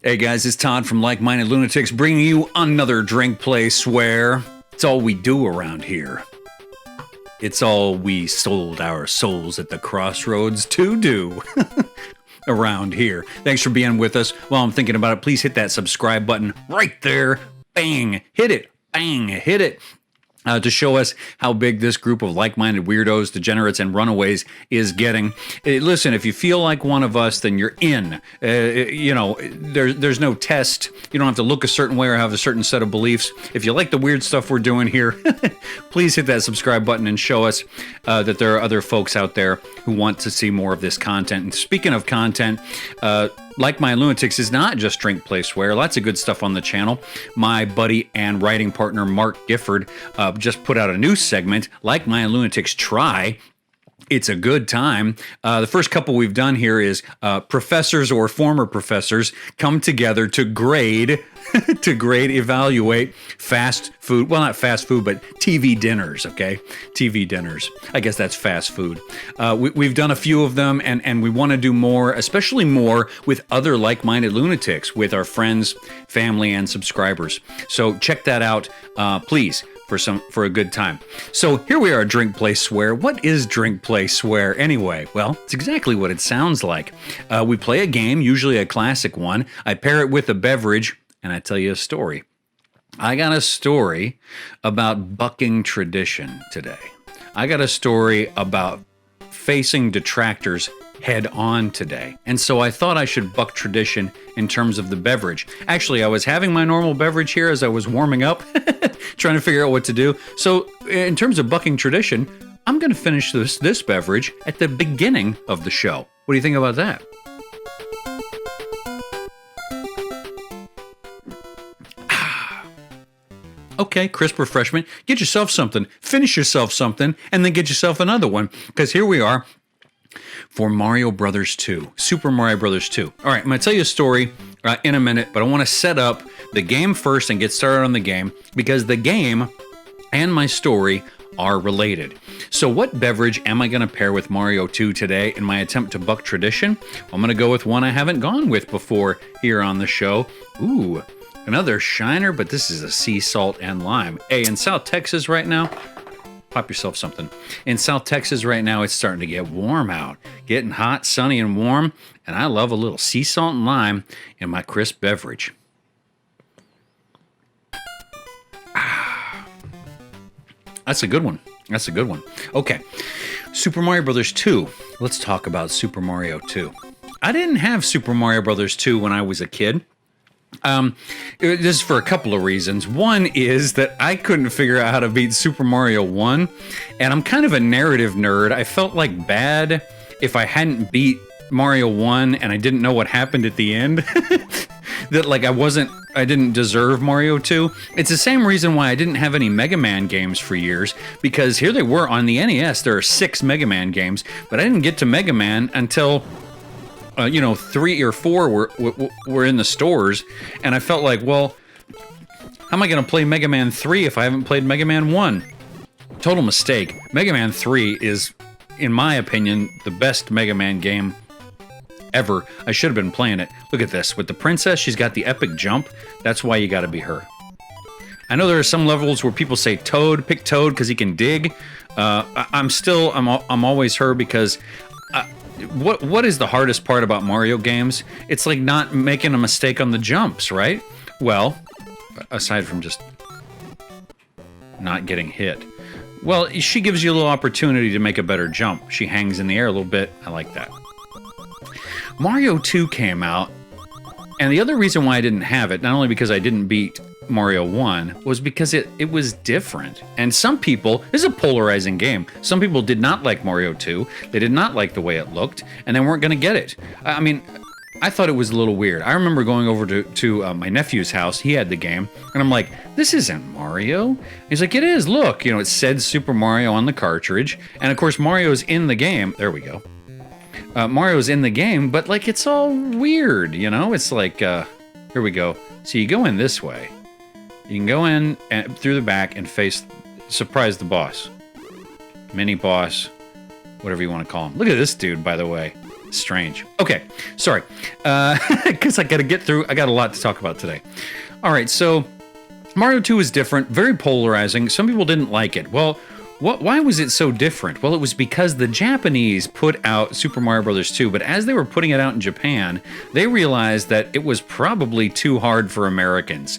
Hey guys, it's Todd from Like-Minded Lunatics bringing you another drink, play, swear. It's all we do around here. It's all we sold our souls at the crossroads to do around here. Thanks for being with us. While I'm thinking about it, please hit that subscribe button right there. Bang! Hit it. Bang! Hit it. To show us how big this group of like-minded weirdos, degenerates, and runaways is getting. Listen, if you feel like one of us, then you're in. There's no test. You don't have to look a certain way or have a certain set of beliefs. If you like the weird stuff we're doing here, please hit that subscribe button and show us that there are other folks out there who want to see more of this content. And speaking of content, Like My Lunatics is not just drink, play, swear. Lots of good stuff on the channel. My buddy and writing partner, Mark Gifford, just put out a new segment, Like My Lunatics Try. It's a good time. The first couple we've done here is professors or former professors come together to grade, evaluate fast food. Well, not fast food, but TV dinners, okay? TV dinners. I guess that's fast food. We've done a few of them, and we want to do more, especially more with other like-minded lunatics, with our friends, family, and subscribers. So check that out, please. For a good time. So here we are, drink, play, swear. What is drink, play, swear anyway? Well, it's exactly what it sounds like. We play a game, usually a classic one. I pair it with a beverage, and I tell you a story. I got a story about bucking tradition today. I got a story about facing detractors head on today. And so I thought I should buck tradition in terms of the beverage. Actually, I was having my normal beverage here as I was warming up, trying to figure out what to do. So in terms of bucking tradition, I'm going to finish this beverage at the beginning of the show. What do you think about that? Okay, crisp refreshment. Get yourself something, finish yourself something, and then get yourself another one. Because here we are for Mario Brothers 2, Super Mario Brothers 2. All right, I'm going to tell you a story in a minute, but I want to set up the game first and get started on the game because the game and my story are related. So what beverage am I going to pair with Mario 2 today in my attempt to buck tradition? I'm going to go with one I haven't gone with before here on the show. Ooh, another shiner, but this is a sea salt and lime. Hey, in South Texas right now, pop yourself something. In South Texas right now, it's starting to get warm out. Getting hot, sunny, and warm. And I love a little sea salt and lime in my crisp beverage. That's a good one. That's a good one. Okay, Super Mario Brothers 2. Let's talk about Super Mario 2. I didn't have Super Mario Brothers 2 when I was a kid. This is for a couple of reasons. One is that I couldn't figure out how to beat Super Mario 1, and I'm kind of a narrative nerd. I felt like bad if I hadn't beat Mario 1 and I didn't know what happened at the end. That like I didn't deserve Mario 2. It's the same reason why I didn't have any Mega Man games for years, because here they were on the NES. There are 6 Mega Man games, but I didn't get to Mega Man until 3 or 4 were in the stores, and I felt like, well, how am I going to play Mega Man 3 if I haven't played Mega Man 1? Total mistake. Mega Man 3 is, in my opinion, the best Mega Man game ever. I should have been playing it. Look at this. With the princess, she's got the epic jump. That's why you got to be her. I know there are some levels where people say Toad, pick Toad because he can dig. I'm always her because what is the hardest part about Mario games? It's like not making a mistake on the jumps, right? Well, aside from just not getting hit. Well, she gives you a little opportunity to make a better jump. She hangs in the air a little bit. I like that. Mario 2 came out, and the other reason why I didn't have it, not only because I didn't beat Mario 1, was because it was different. And some people, this is a polarizing game, some people did not like Mario 2, they did not like the way it looked, and they weren't going to get it. I mean, I thought it was a little weird. I remember going over to my nephew's house, he had the game, and I'm like, this isn't Mario. He's like, it is, look, it said Super Mario on the cartridge, and of course Mario's in the game, there we go. Mario's in the game, but like it's all weird, it's like, here we go. So you go in this way. You can go in and through the back and surprise the boss. Mini boss, whatever you want to call him. Look at this dude, by the way. Strange. Okay, sorry. Because I got a lot to talk about today. All right, so Mario 2 is different, very polarizing. Some people didn't like it. Well, why was it so different? Well, it was because the Japanese put out Super Mario Bros. 2, but as they were putting it out in Japan, they realized that it was probably too hard for Americans.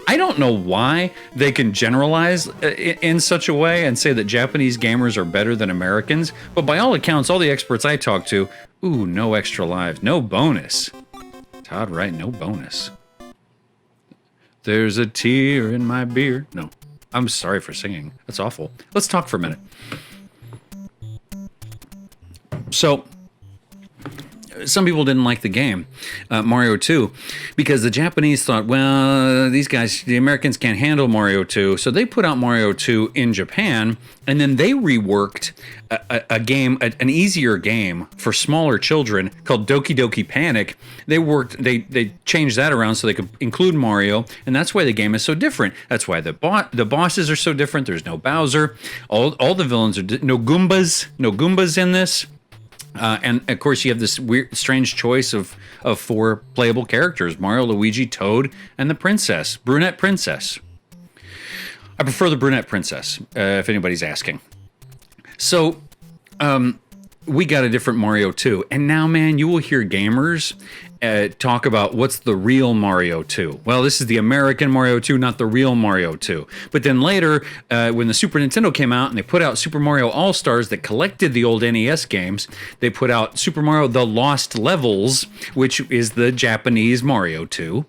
I don't know why they can generalize in such a way and say that Japanese gamers are better than Americans, but by all accounts, all the experts I talked to, ooh, no extra lives, no bonus. Todd, right, no bonus. There's a tear in my beer. No. I'm sorry for singing. That's awful. Let's talk for a minute. So, some people didn't like the game, Mario 2, because the Japanese thought, well, these guys, the Americans can't handle Mario 2, so they put out Mario 2 in Japan, and then they reworked a game, an easier game for smaller children called Doki Doki Panic. They changed that around so they could include Mario, and that's why the game is so different. That's why the bosses are so different. There's no Bowser. All the villains are no Goombas in this. And of course, you have this weird, strange choice of 4 playable characters: Mario, Luigi, Toad, and the princess, brunette princess. I prefer the brunette princess, if anybody's asking. So, we got a different Mario 2, and now, man, you will hear gamers talk about what's the real Mario 2. Well, this is the American Mario 2, not the real Mario 2. But then later, when the Super Nintendo came out and they put out Super Mario All-Stars that collected the old NES games, they put out Super Mario The Lost Levels, which is the Japanese Mario 2.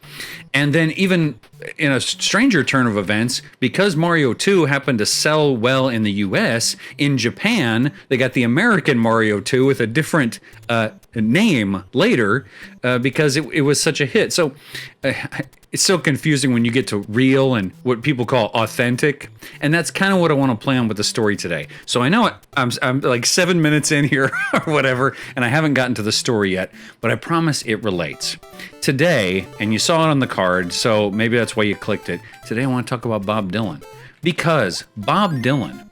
And then even in a stranger turn of events, because Mario 2 happened to sell well in the US, in Japan, they got the American Mario 2 with a different name later because it was such a hit. So it's so confusing when you get to real and what people call authentic. And that's kind of what I want to play on with the story today. So I know I'm like 7 minutes in here or whatever, and I haven't gotten to the story yet, but I promise it relates. Today, and you saw it on the card, so maybe that's why you clicked it. Today I want to talk about Bob Dylan. Because Bob Dylan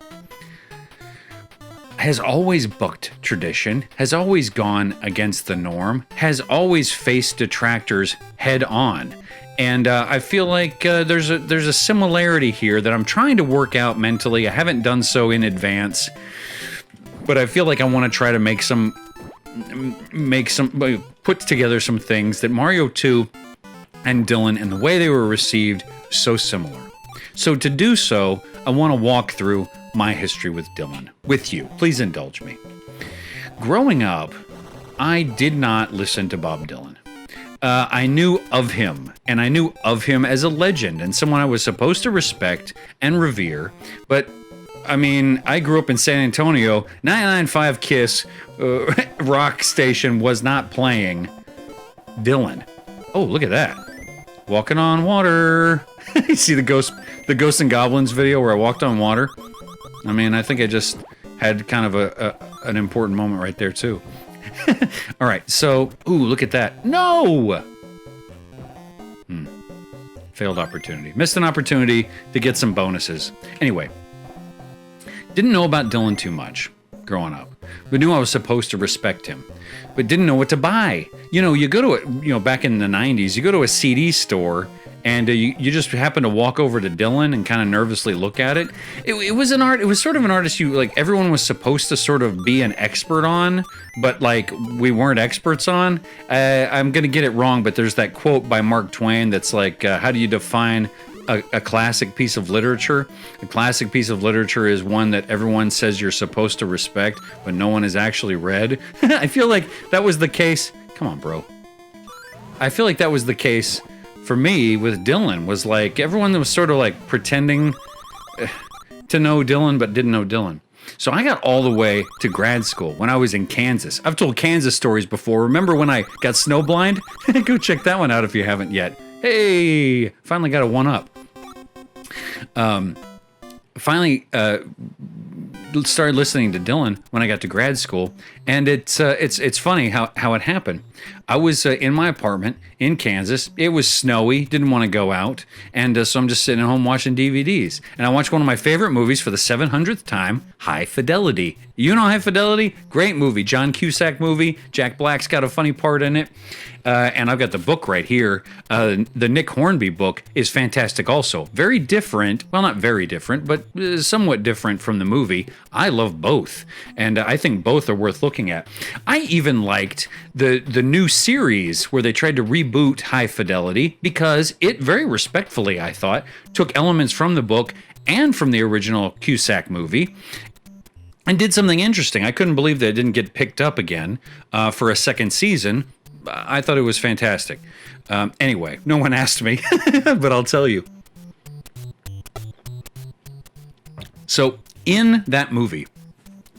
has always bucked tradition, has always gone against the norm, has always faced detractors head on. And I feel like there's a similarity here that I'm trying to work out mentally. I haven't done so in advance, but I feel like I want to try to put together some things that Mario 2 and Dylan and the way they were received so similar. So to do so, I want to walk through my history with Dylan with you. Please indulge me. Growing up, I did not listen to Bob Dylan. I knew of him, and I knew of him as a legend and someone I was supposed to respect and revere. But, I mean, I grew up in San Antonio. 99.5 KISS rock station was not playing Dylan. Oh, look at that. Walking on water. You see the Ghosts and Goblins video where I walked on water? I mean, I think I just had kind of an important moment right there, too. All right, so, ooh, look at that. No! Failed opportunity. Missed an opportunity to get some bonuses. Anyway, didn't know about Dylan too much growing up, but knew I was supposed to respect him, but didn't know what to buy. You know, you go to back in the 90s, you go to a CD store, and you just happen to walk over to Dylan and kind of nervously look at it. It was an art. It was sort of an artist everyone was supposed to sort of be an expert on, but like we weren't experts on. I'm gonna get it wrong, but there's that quote by Mark Twain that's like, "How do you define a classic piece of literature? A classic piece of literature is one that everyone says you're supposed to respect, but no one has actually read." I feel like that was the case. Come on, bro. I feel like that was the case for me with Dylan. Was like everyone was sort of like pretending to know Dylan but didn't know Dylan. So I got all the way to grad school when I was in Kansas. I've told Kansas stories before. Remember when I got snowblind? Go check that one out if you haven't yet. Hey, finally got a one up. Finally started listening to Dylan when I got to grad school, and it's funny how it happened. I was in my apartment in Kansas. It was snowy, didn't want to go out, and so I'm just sitting at home watching DVDs. And I watched one of my favorite movies for the 700th time, High Fidelity. You know High Fidelity? Great movie, John Cusack movie. Jack Black's got a funny part in it. And I've got the book right here. The Nick Hornby book is fantastic also. Very different. Well, not very different, but somewhat different from the movie. I love both. And I think both are worth looking at. I even liked the new series where they tried to reboot High Fidelity because it very respectfully, I thought, took elements from the book and from the original Cusack movie and did something interesting. I couldn't believe that it didn't get picked up again for a second season. I thought it was fantastic. Anyway, no one asked me, but I'll tell you. So in that movie,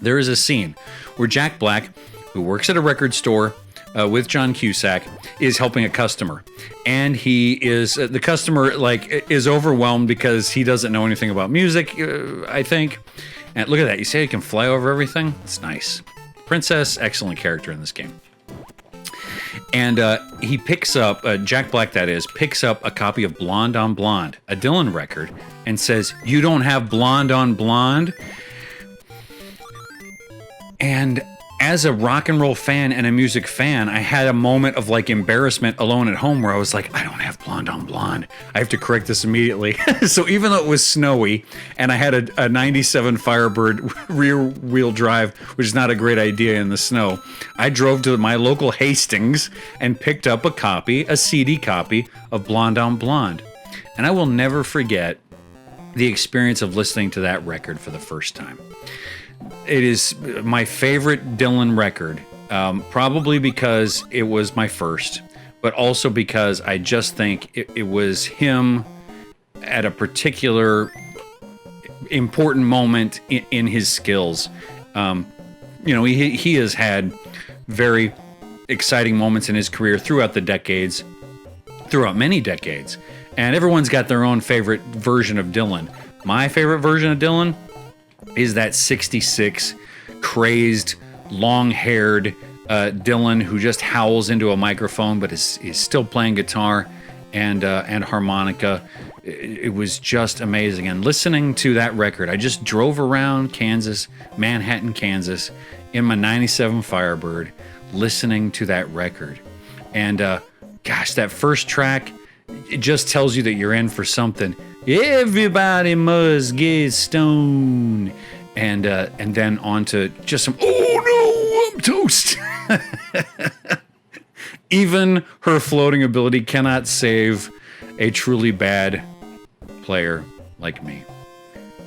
there is a scene where Jack Black, who works at a record store with John Cusack, is helping a customer. And he is, the customer is overwhelmed because he doesn't know anything about music, I think. And look at that. You say he can fly over everything? It's nice. Princess, excellent character in this game. And he picks up, Jack Black that is, picks up a copy of Blonde on Blonde, a Dylan record, and says, "You don't have Blonde on Blonde?" And as a rock and roll fan and a music fan, I had a moment of embarrassment alone at home where I was like, I don't have Blonde on Blonde. I have to correct this immediately. So even though it was snowy and I had a 97 Firebird rear wheel drive, which is not a great idea in the snow, I drove to my local Hastings and picked up a CD copy of Blonde on Blonde. And I will never forget the experience of listening to that record for the first time. It is my favorite Dylan record, probably because it was my first, but also because I just think it was him at a particular important moment in his skills. He has had very exciting moments in his career throughout many decades, and everyone's got their own favorite version of Dylan. My favorite version of Dylan is that 66 crazed, long-haired Dylan who just howls into a microphone but is still playing guitar and harmonica. It was just amazing. And listening to that record, I just drove around Manhattan, Kansas, in my 97 Firebird, listening to that record. And that first track, it just tells you that you're in for something. Everybody must get stoned. And then on to just some, oh no, I'm toast. Even her floating ability cannot save a truly bad player like me.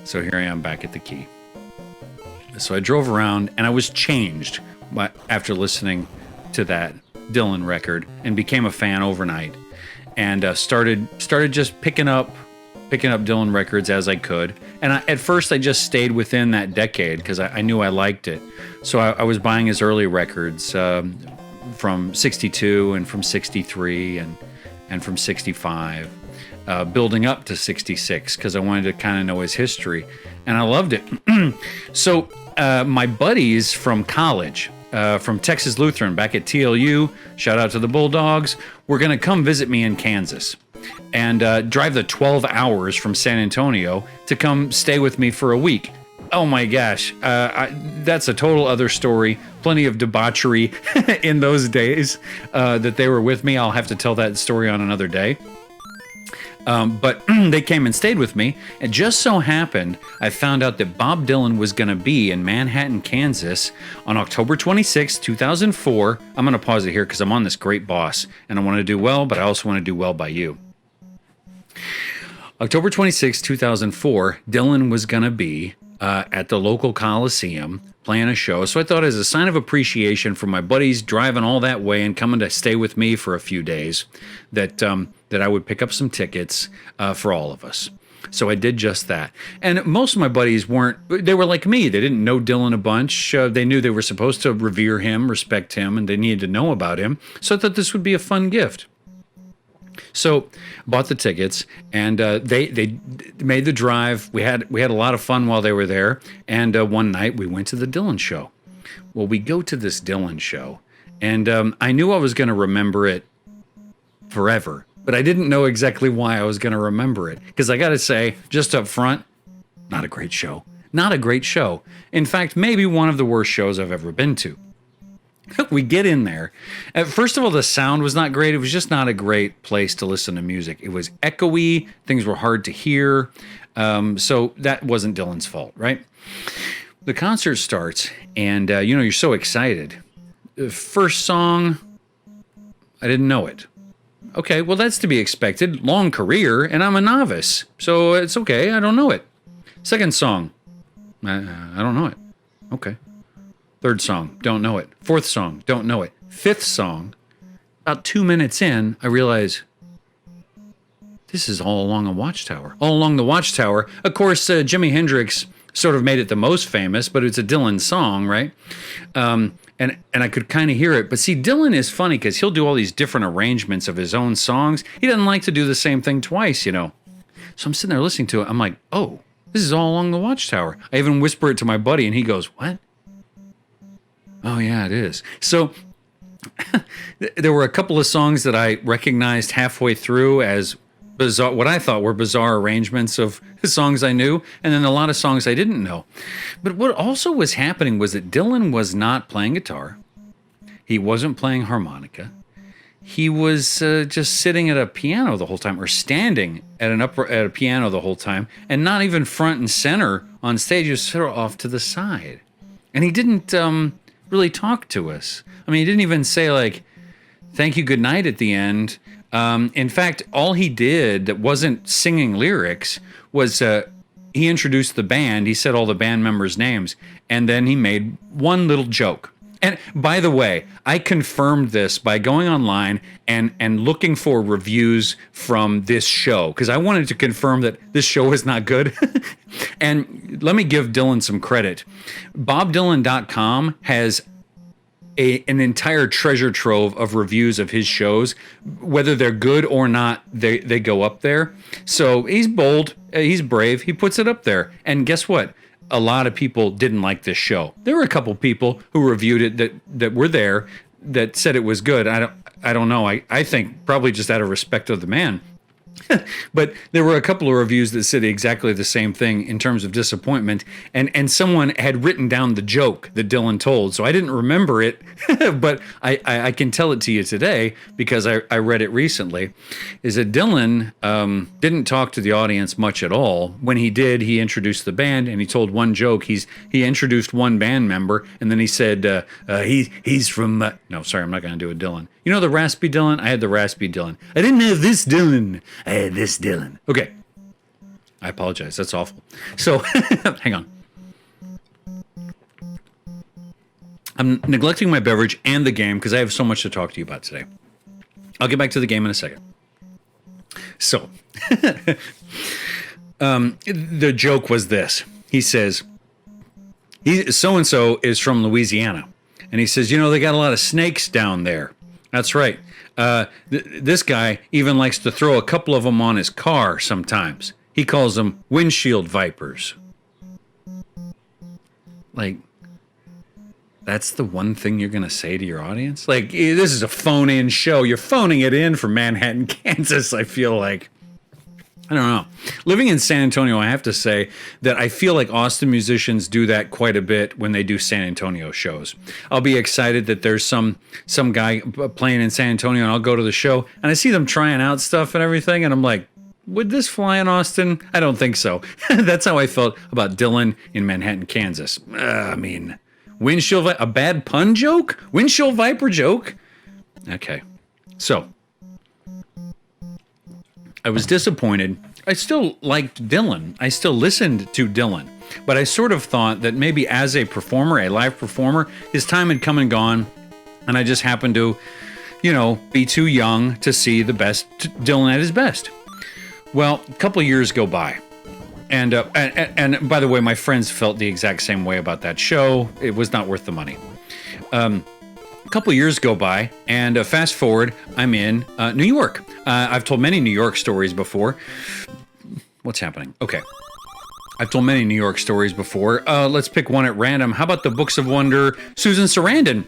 So here I am back at the key. So I drove around and I was changed after listening to that Dylan record and became a fan overnight. And started just picking up Dylan records as I could. And at first I just stayed within that decade because I knew I liked it. So I was buying his early records from 62 and from 63 and from 65, building up to 66 because I wanted to kind of know his history. And I loved it. So my buddies from college, from Texas Lutheran back at TLU, shout out to the Bulldogs, were going to come visit me in Kansas and drive the 12 hours from San Antonio to come stay with me for a week. Oh my gosh, that's a total other story. Plenty of debauchery in those days that they were with me. I'll have to tell that story on another day. But they came and stayed with me. It just so happened I found out that Bob Dylan was going to be in Manhattan, Kansas on October 26, 2004. I'm going to pause it here because I'm on this great boss and I want to do well, but I also want to do well by you. October 26, 2004, Dylan was going to be at the local Coliseum playing a show. So I thought as a sign of appreciation for my buddies driving all that way and coming to stay with me for a few days that I would pick up some tickets for all of us. So I did just that. And most of my buddies they were like me. They didn't know Dylan a bunch. They knew they were supposed to revere him, respect him, and they needed to know about him. So I thought this would be a fun gift. So bought the tickets, and they made the drive. We had a lot of fun while they were there. And one night we went to the Dylan show. Well, we go to this Dylan show, and I knew I was going to remember it forever, but I didn't know exactly why I was going to remember it. Because I got to say, just up front, not a great show. Not a great show. In fact, maybe one of the worst shows I've ever been to. We get in there. First of all, the sound was not great. It was just not a great place to listen to music. It was echoey. Things were hard to hear. So that wasn't Dylan's fault, right? The concert starts, and you're so excited. First song, I didn't know it. Okay, well, that's to be expected. Long career, and I'm a novice, so it's okay. I don't know it. Second song, I don't know it. Okay. Third song, don't know it. Fourth song, don't know it. Fifth song, about 2 minutes in, I realize this is All Along the Watchtower. All Along the Watchtower. Of course, Jimi Hendrix sort of made it the most famous, but it's a Dylan song, right? And I could kind of hear it. But see, Dylan is funny because he'll do all these different arrangements of his own songs. He doesn't like to do the same thing twice, So I'm sitting there listening to it. I'm like, oh, this is All Along the Watchtower. I even whisper it to my buddy, and he goes, what? Oh, yeah, it is. So there were a couple of songs that I recognized halfway through as bizarre, what I thought were bizarre arrangements of songs I knew, and then a lot of songs I didn't know. But what also was happening was that Dylan was not playing guitar. He wasn't playing harmonica. He was just sitting at a piano the whole time, or standing at a piano the whole time, and not even front and center on stage. He was sort of off to the side. And he didn't really talk to us. I mean, he didn't even say, like, thank you, good night at the end. In fact, all he did that wasn't singing lyrics was he introduced the band. He said all the band members' names, and then he made one little joke. And by the way, I confirmed this by going online and looking for reviews from this show, because I wanted to confirm that this show is not good. And let me give Dylan some credit. BobDylan.com has an entire treasure trove of reviews of his shows. Whether they're good or not, they go up there. So he's bold, he's brave, he puts it up there. And guess what? A lot of people didn't like this show. There were a couple people who reviewed it that were there that said it was good. I don't know. I think probably just out of respect of the man. But there were a couple of reviews that said exactly the same thing in terms of disappointment, and someone had written down the joke that Dylan told, so I didn't remember it, but I can tell it to you today because I read it recently, is that Dylan didn't talk to the audience much at all. When he did, he introduced the band, and he told one joke. He introduced one band member, and then he said, he's from... no, sorry, I'm not going to do a Dylan. You know the raspy Dylan? I had the raspy Dylan. I didn't have this Dylan. I had this Dylan. Okay. I apologize. That's awful. So, hang on. I'm neglecting my beverage and the game because I have so much to talk to you about today. I'll get back to the game in a second. So, the joke was this. He says, so-and-so is from Louisiana. And he says, they got a lot of snakes down there. That's right. This guy even likes to throw a couple of them on his car sometimes. He calls them windshield vipers. Like, that's the one thing you're going to say to your audience? Like, this is a phone-in show. You're phoning it in from Manhattan, Kansas, I feel like. I don't know. Living in San Antonio, I have to say that I feel like Austin musicians do that quite a bit when they do San Antonio shows. I'll be excited that there's some guy playing in San Antonio, and I'll go to the show, and I see them trying out stuff and everything, and I'm like, would this fly in Austin? I don't think so. That's how I felt about Dylan in Manhattan, Kansas. A bad pun joke? Windshield viper joke? Okay. So, I was disappointed. I still liked Dylan. I still listened to Dylan. But I sort of thought that maybe as a performer, a live performer, his time had come and gone. And I just happened to, be too young to see the best Dylan at his best. Well, a couple of years go by. And by the way, my friends felt the exact same way about that show. It was not worth the money. A couple years go by, and fast forward, I'm in New York. I've told many New York stories before. What's happening? Okay. I've told many New York stories before. Let's pick one at random. How about the Books of Wonder, Susan Sarandon?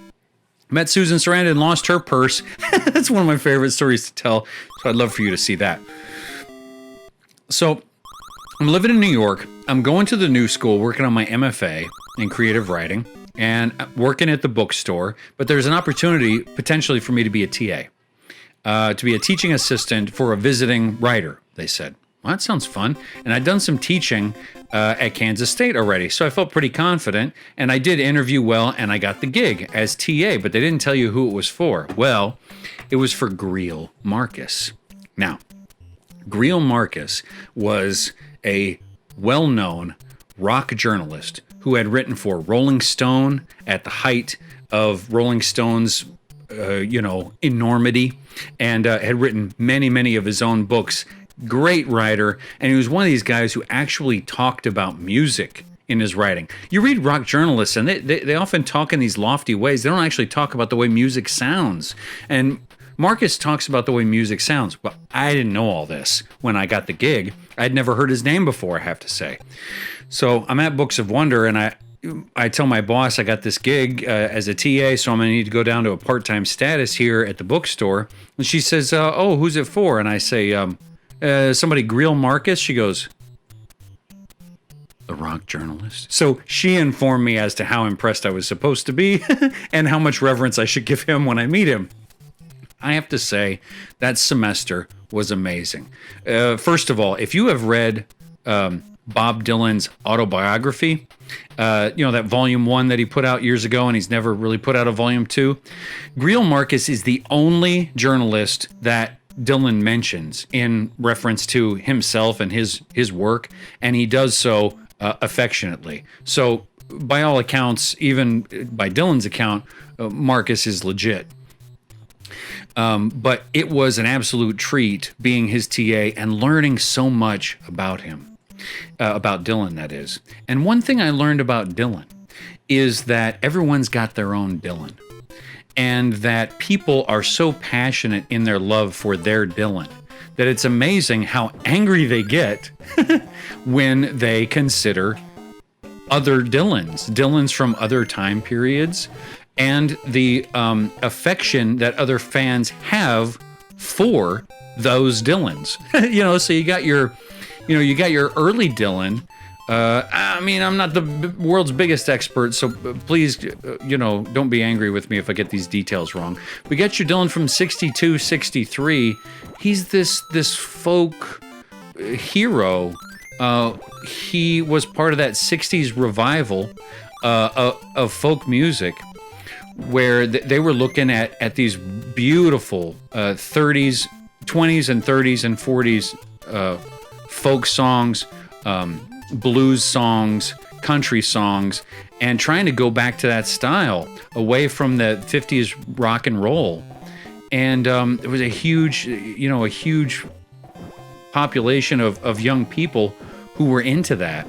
Met Susan Sarandon, lost her purse. That's one of my favorite stories to tell, so I'd love for you to see that. So I'm living in New York. I'm going to the new school, working on my MFA in creative writing, and working at the bookstore. But there's an opportunity potentially for me to be a TA, to be a teaching assistant for a visiting writer, they said. Well, that sounds fun. And I'd done some teaching at Kansas State already, so I felt pretty confident. And I did interview well, and I got the gig as TA, but they didn't tell you who it was for. Well, it was for Greil Marcus. Now, Greil Marcus was a well-known rock journalist who had written for Rolling Stone at the height of Rolling Stone's, enormity, and had written many, many of his own books. Great writer, and he was one of these guys who actually talked about music in his writing. You read rock journalists, and they often talk in these lofty ways. They don't actually talk about the way music sounds. And Marcus talks about the way music sounds. Well, I didn't know all this when I got the gig. I'd never heard his name before, I have to say. So I'm at Books of Wonder, and I tell my boss I got this gig as a TA, so I'm going to need to go down to a part-time status here at the bookstore. And she says, oh, who's it for? And I say, somebody, Greil Marcus. She goes, the rock journalist. So she informed me as to how impressed I was supposed to be and how much reverence I should give him when I meet him. I have to say, that semester was amazing. First of all, if you have read Bob Dylan's autobiography, that volume 1 that he put out years ago, and he's never really put out a volume 2, Greil Marcus is the only journalist that Dylan mentions in reference to himself and his work, and he does so affectionately. So by all accounts, even by Dylan's account, Marcus is legit. But it was an absolute treat being his TA and learning so much about him, about Dylan, that is. And one thing I learned about Dylan is that everyone's got their own Dylan, and that people are so passionate in their love for their Dylan that it's amazing how angry they get when they consider other Dylans from other time periods, and the affection that other fans have for those Dylans. So you got your early Dylan. I'm not the world's biggest expert, so please, don't be angry with me if I get these details wrong. We got your Dylan from 62, 63. He's this folk hero. He was part of that 60s revival of folk music, where they were looking at these beautiful 20s and 30s and 40s folk songs, blues songs, country songs, and trying to go back to that style away from the 50s rock and roll. And it was a huge population of young people who were into that.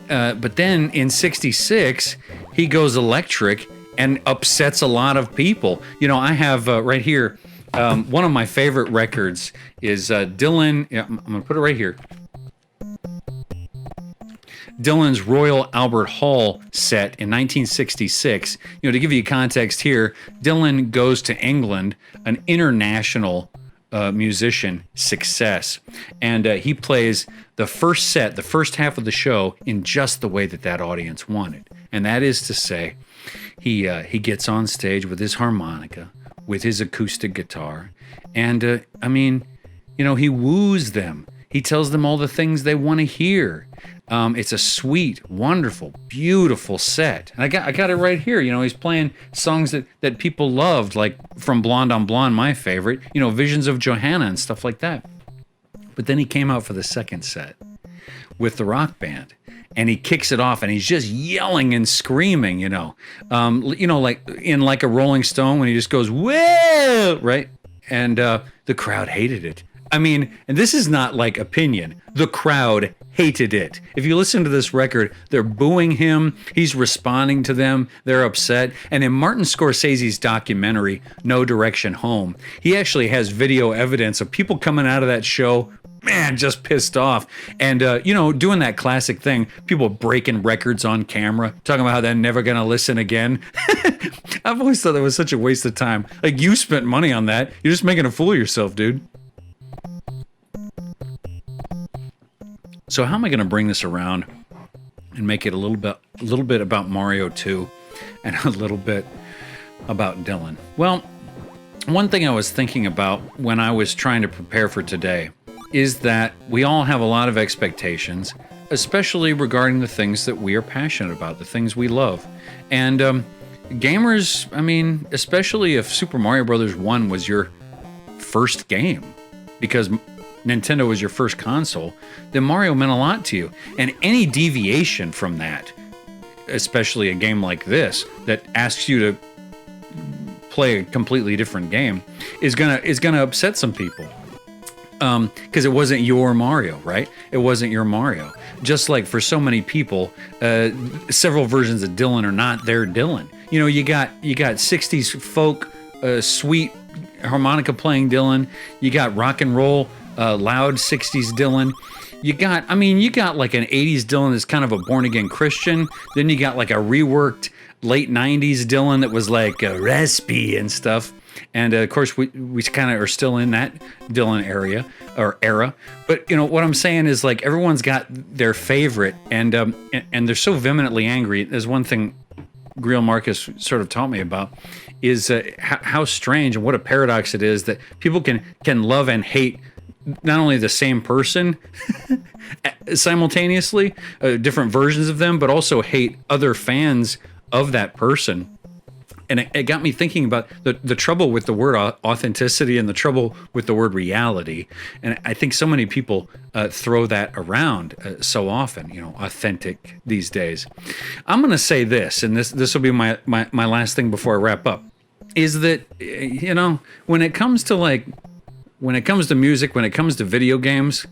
But then in 66, he goes electric and upsets a lot of people. I have right here, one of my favorite records is Dylan. I'm going to put it right here. Dylan's Royal Albert Hall set in 1966. To give you context here, Dylan goes to England, an international musician success, and he plays the first half of the show in just the way that audience wanted, and that is to say, he gets on stage with his harmonica, with his acoustic guitar, and he woos them. He tells them all the things they want to hear. It's a sweet, wonderful, beautiful set. And I got it right here. He's playing songs that people loved, like from Blonde on Blonde, my favorite, Visions of Johanna and stuff like that. But then he came out for the second set with the rock band, and he kicks it off, and he's just yelling and screaming, like in like a Rolling Stone when he just goes, "Whoa!" right? And the crowd hated it. I mean, and this is not like opinion. The crowd hated it. If you listen to this record, they're booing him. He's responding to them. They're upset. And in Martin Scorsese's documentary, No Direction Home, he actually has video evidence of people coming out of that show, man, just pissed off. And, doing that classic thing, people breaking records on camera, talking about how they're never going to listen again. I've always thought that was such a waste of time. Like, you spent money on that. You're just making a fool of yourself, dude. So how am I going to bring this around and make it a little bit about Mario 2 and a little bit about Dylan? Well, one thing I was thinking about when I was trying to prepare for today is that we all have a lot of expectations, especially regarding the things that we are passionate about, the things we love. And gamers, I mean, especially if Super Mario Bros. 1 was your first game, because Nintendo was your first console, then Mario meant a lot to you. And any deviation from that, especially a game like this that asks you to play a completely different game, is gonna upset some people. Because it wasn't your Mario, right? It wasn't your Mario. Just like for so many people, several versions of Dylan are not their Dylan. You know, you got 60s folk, sweet harmonica playing Dylan. You got rock and roll, loud 60s Dylan. You got like an 80s Dylan that's kind of a born again Christian. Then you got like a reworked late 90s Dylan that was like raspy and stuff. And of course, we kind of are still in that Dylan era. But you know what I'm saying is, like, everyone's got their favorite, and they're so vehemently angry. There's one thing Greil Marcus sort of taught me about is how strange and what a paradox it is that people can love and hate not only the same person simultaneously, different versions of them, but also hate other fans of that person. And it got me thinking about the trouble with the word authenticity and the trouble with the word reality. And I think so many people throw that around so often, authentic these days. I'm going to say this, and this will be my last thing before I wrap up, is that, when it comes to music, when it comes to video games,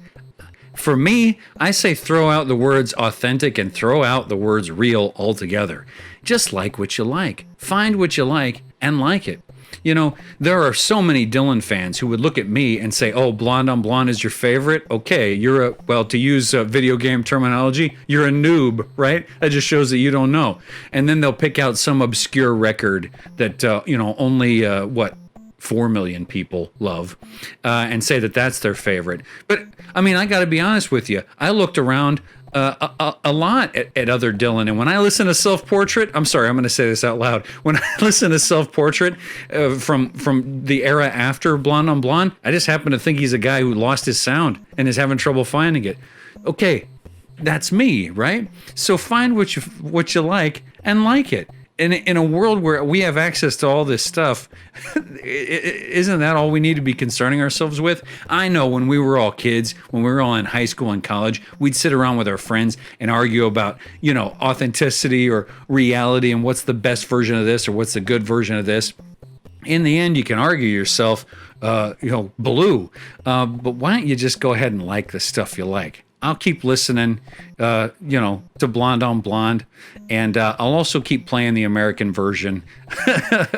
for me, I say throw out the words authentic and throw out the words real altogether. Just like what you like. Find what you like and like it. There are so many Dylan fans who would look at me and say, oh, Blonde on Blonde is your favorite? Okay, to use video game terminology, you're a noob, right? That just shows that you don't know. And then they'll pick out some obscure record that, only, 4 million people love, and say that that's their favorite. But, I got to be honest with you. I looked around a lot at other Dylan, and when I listen to Self-Portrait, I'm sorry, I'm going to say this out loud. When I listen to Self-Portrait from the era after Blonde on Blonde, I just happen to think he's a guy who lost his sound and is having trouble finding it. Okay, that's me, right? So find what you like and like it. In a world where we have access to all this stuff, isn't that all we need to be concerning ourselves with? I know when we were all kids, when we were all in high school and college, we'd sit around with our friends and argue about, authenticity or reality and what's the best version of this or what's the good version of this. In the end, you can argue yourself, blue. But why don't you just go ahead and like the stuff you like? I'll keep listening, to Blonde on Blonde, and I'll also keep playing the American version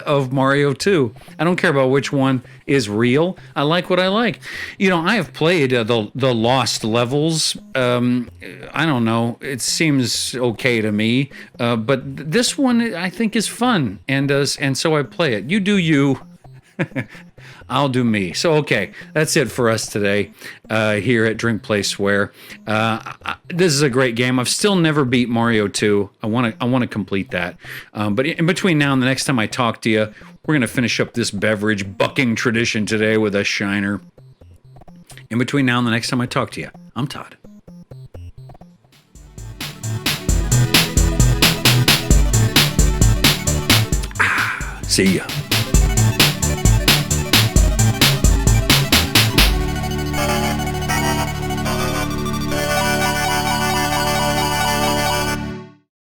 of Mario 2. I don't care about which one is real. I like what I like. I have played the Lost levels. I don't know. It seems okay to me, but this one I think is fun, and so I play it. You do you. I'll do me. So, okay, that's it for us today here at Drink Play Swear. This is a great game. I've still never beat Mario 2. I want to complete that. But in between now and the next time I talk to you, we're going to finish up this beverage bucking tradition today with a shiner. In between now and the next time I talk to you, I'm Todd. See ya.